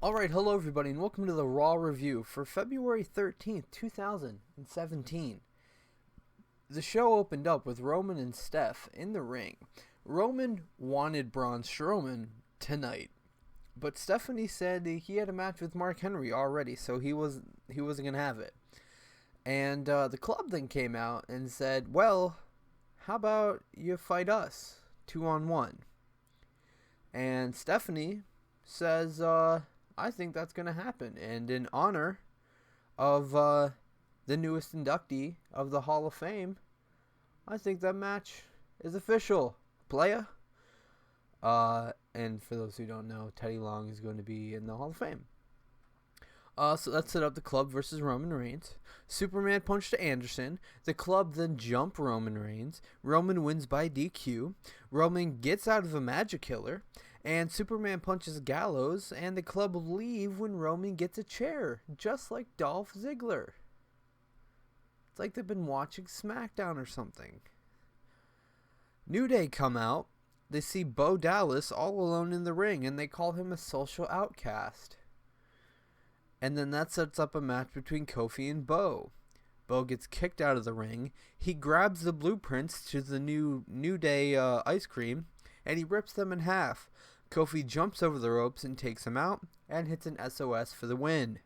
Alright, hello everybody, and welcome to the Raw review for February 13th, 2017. The show opened up with Roman and Steph in the ring. Roman wanted Braun Strowman tonight, but Stephanie said he had a match with Mark Henry already, so he wasn't going to have it. And the club then came out and said, well, how about you fight us 2-on-1? And Stephanie says, I think that's going to happen. And in honor of the newest inductee of the Hall of Fame, I think that match is official. Playa. And for those who don't know, Teddy Long is going to be in the Hall of Fame. So that set up the Club versus Roman Reigns. Superman punch to Anderson. The Club then jump Roman Reigns. Roman wins by DQ. Roman gets out of a Magic Killer. And Superman punches Gallows. And the Club leave when Roman gets a chair. Just like Dolph Ziggler. It's like they've been watching SmackDown or something. New Day come out. They see Bo Dallas all alone in the ring. And they call him a social outcast. And then that sets up a match between Kofi and Bo. Bo gets kicked out of the ring. He grabs the blueprints to the New Day ice cream, and he rips them in half. Kofi jumps over the ropes and takes him out, and hits an SOS for the win.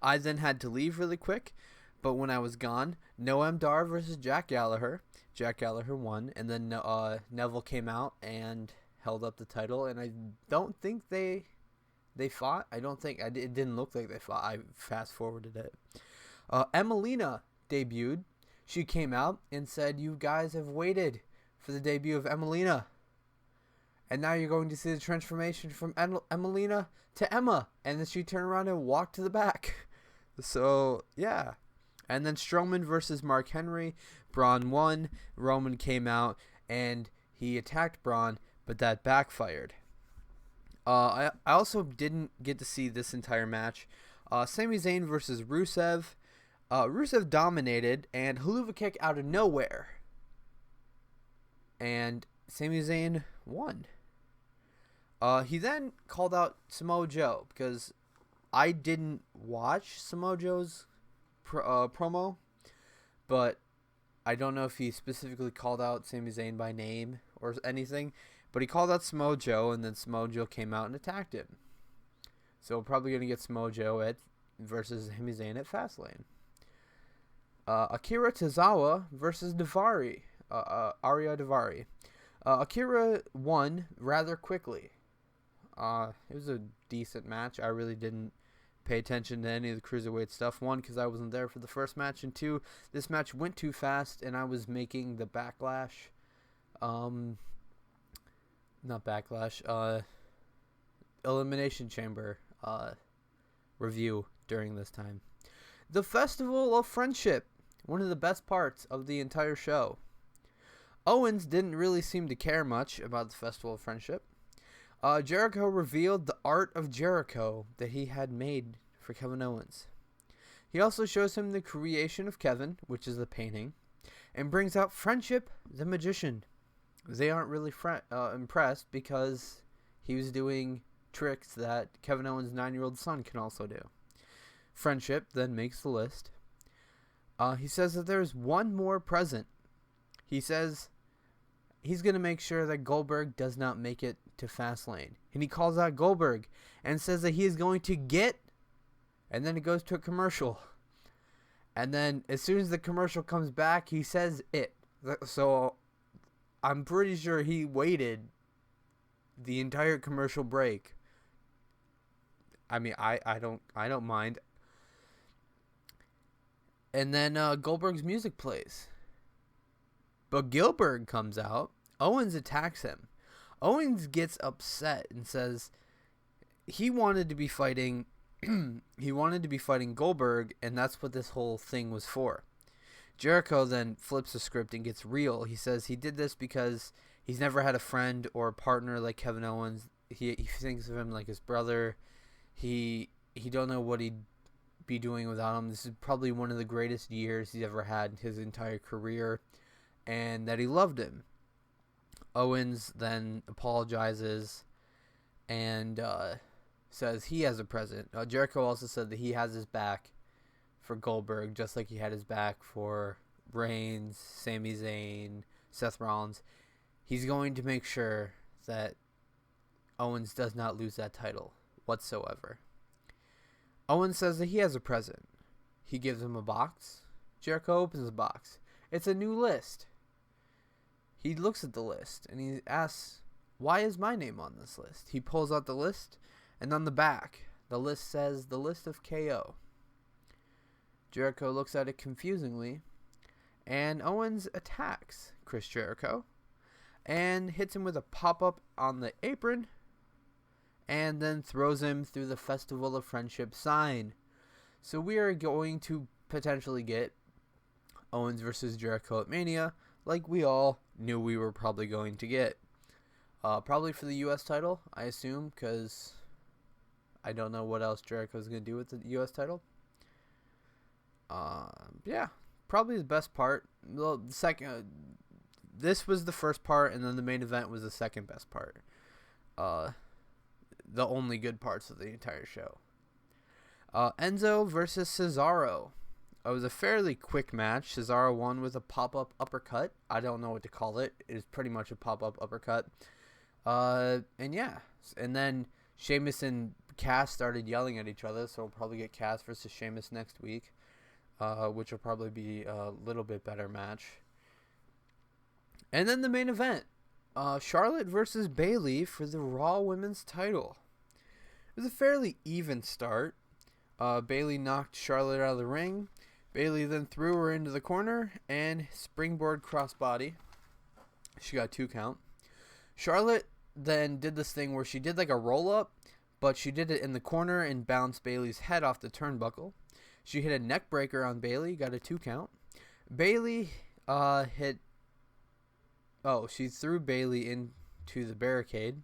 I then had to leave really quick, but when I was gone, Noam Dar versus Jack Gallagher. Jack Gallagher won, and then Neville came out and held up the title, and I don't think they fought. It didn't look like they fought. I fast forwarded it. Emelina debuted. She came out and said, you guys have waited for the debut of Emelina. And now you're going to see the transformation from Emelina to Emma. And then she turned around and walked to the back. So, yeah. And then Strowman versus Mark Henry. Braun won. Roman came out and he attacked Braun, but that backfired. I also didn't get to see this entire match. Sami Zayn versus Rusev. Rusev dominated and Helluva Kick out of nowhere. And Sami Zayn won. He then called out Samoa Joe because I didn't watch Samoa Joe's promo, but I don't know if he specifically called out Sami Zayn by name or anything. But he called out Samoa Joe, and then Samoa Joe came out and attacked him. So we're probably going to get Samoa Joe versus Sami Zayn at Fastlane. Akira Tozawa versus Daivari. Arya Daivari. Akira won rather quickly. It was a decent match. I really didn't pay attention to any of the cruiserweight stuff. One, because I wasn't there for the first match. And two, this match went too fast, and I was making the Backlash... Not Backlash, Elimination Chamber review during this time. The Festival of Friendship, one of the best parts of the entire show. Owens didn't really seem to care much about the Festival of Friendship. Jericho revealed the art of Jericho that he had made for Kevin Owens. He also shows him the creation of Kevin, which is the painting, and brings out Friendship the Magician. They aren't really impressed because he was doing tricks that Kevin Owens' 9-year-old son can also do. Friendship then makes the list. He says that there's one more present. He says he's going to make sure that Goldberg does not make it to Fastlane. And he calls out Goldberg and says that he is going to get... And then it goes to a commercial. And then as soon as the commercial comes back, he says it. So... I'm pretty sure he waited the entire commercial break. I mean, I don't mind. And then Goldberg's music plays. But Gilbert comes out. Owens attacks him. Owens gets upset and says he wanted to be fighting Goldberg, and that's what this whole thing was for. Jericho then flips the script and gets real. He says he did this because he's never had a friend or a partner like Kevin Owens. He thinks of him like his brother. He don't know what he'd be doing without him. This is probably one of the greatest years he's ever had in his entire career, and that he loved him. Owens then apologizes and says he has a present. Jericho also said that he has his back for Goldberg, just like he had his back for Reigns, Sami Zayn, Seth Rollins. He's going to make sure that Owens does not lose that title whatsoever. Owens says that he has a present. He gives him a box. Jericho opens the box. It's a new list. He looks at the list and he asks, why is my name on this list? He pulls out the list, and on the back, the list says the list of KO. Jericho looks at it confusingly, and Owens attacks Chris Jericho and hits him with a pop-up on the apron, and then throws him through the Festival of Friendship sign. So we are going to potentially get Owens versus Jericho at Mania, like we all knew we were probably going to get. Probably for the U.S. title, I assume, because I don't know what else Jericho's going to do with the U.S. title. Yeah, probably the best part. Well, the second, this was the first part, and then the main event was the second best part. The only good parts of the entire show. Enzo versus Cesaro. It was a fairly quick match. Cesaro won with a pop-up uppercut. I don't know what to call it. It is pretty much a pop-up uppercut. And yeah. And then Sheamus and Cass started yelling at each other, so we'll probably get Cass versus Sheamus next week, which will probably be a little bit better match. And then the main event. Charlotte versus Bayley for the Raw Women's title. It was a fairly even start. Bayley knocked Charlotte out of the ring. Bayley then threw her into the corner and springboard crossbody. She got 2 count. Charlotte then did this thing where she did like a roll-up, but she did it in the corner and bounced Bayley's head off the turnbuckle. She hit a neck breaker on Bayley, got a 2 count. Bayley she threw Bayley into the barricade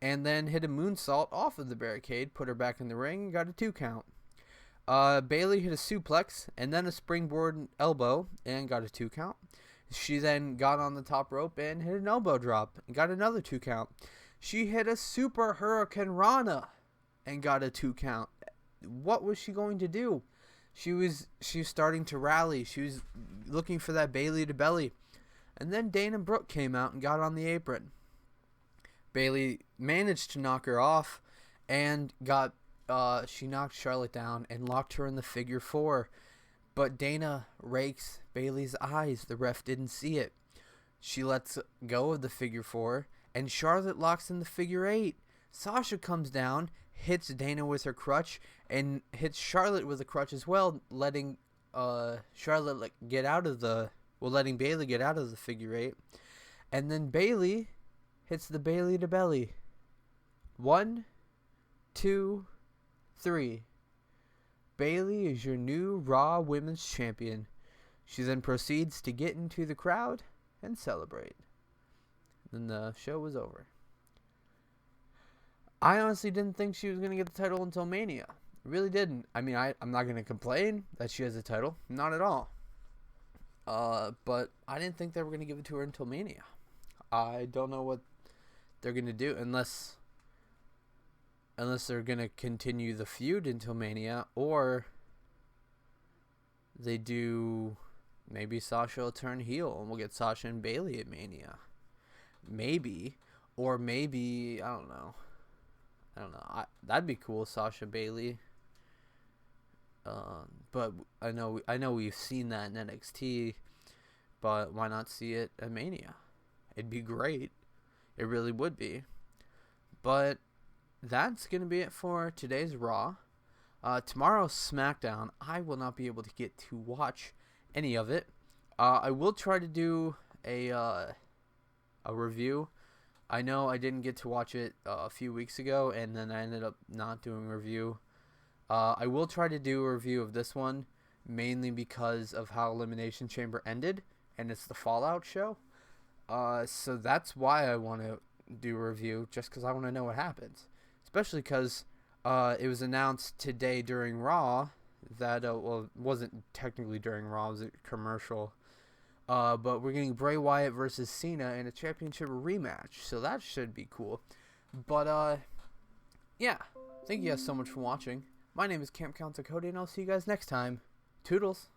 and then hit a moonsault off of the barricade, put her back in the ring, got a 2 count. Bayley hit a suplex and then a springboard elbow and got a 2 count. She then got on the top rope and hit an elbow drop and got another 2 count. She hit a super Hurricane Rana and got a 2 count. What was she going to do? She was starting to rally. She was looking for that Bayley to belly. And then Dana Brooke came out and got on the apron. Bayley managed to knock her off and she knocked Charlotte down and locked her in the figure 4. But Dana rakes Bayley's eyes. The ref didn't see it. She lets go of the figure 4, and Charlotte locks in the figure 8. Sasha comes down, hits Dana with her crutch, and hits Charlotte with a crutch as well, letting Charlotte letting Bayley get out of the figure 8. And then Bayley hits the Bayley to belly. 1, 2, 3. Bayley is your new Raw Women's Champion. She then proceeds to get into the crowd and celebrate. Then the show was over. I honestly didn't think she was going to get the title until Mania. Really didn't. I mean, I'm not going to complain that she has a title. Not at all. But I didn't think they were going to give it to her until Mania. I don't know what they're going to do unless they're going to continue the feud until Mania, or they do, maybe Sasha will turn heel and we'll get Sasha and Bayley at Mania. Maybe. Or maybe, I don't know. That'd be cool, Sasha Bayley. But I know we've seen that in NXT, but why not see it at Mania? It'd be great. It really would be. But that's going to be it for today's Raw. Tomorrow's SmackDown, I will not be able to get to watch any of it. I will try to do a review. I know I didn't get to watch it a few weeks ago, and then I ended up not doing a review. I will try to do a review of this one, mainly because of how Elimination Chamber ended, and it's the Fallout show. So that's why I want to do a review, just because I want to know what happens. Especially because it was announced today during Raw that, it wasn't technically during Raw, it was a commercial. But we're getting Bray Wyatt versus Cena in a championship rematch, so that should be cool. But, yeah, Thank you guys so much for watching. My name is Camp Counselor Cody, and I'll see you guys next time. Toodles!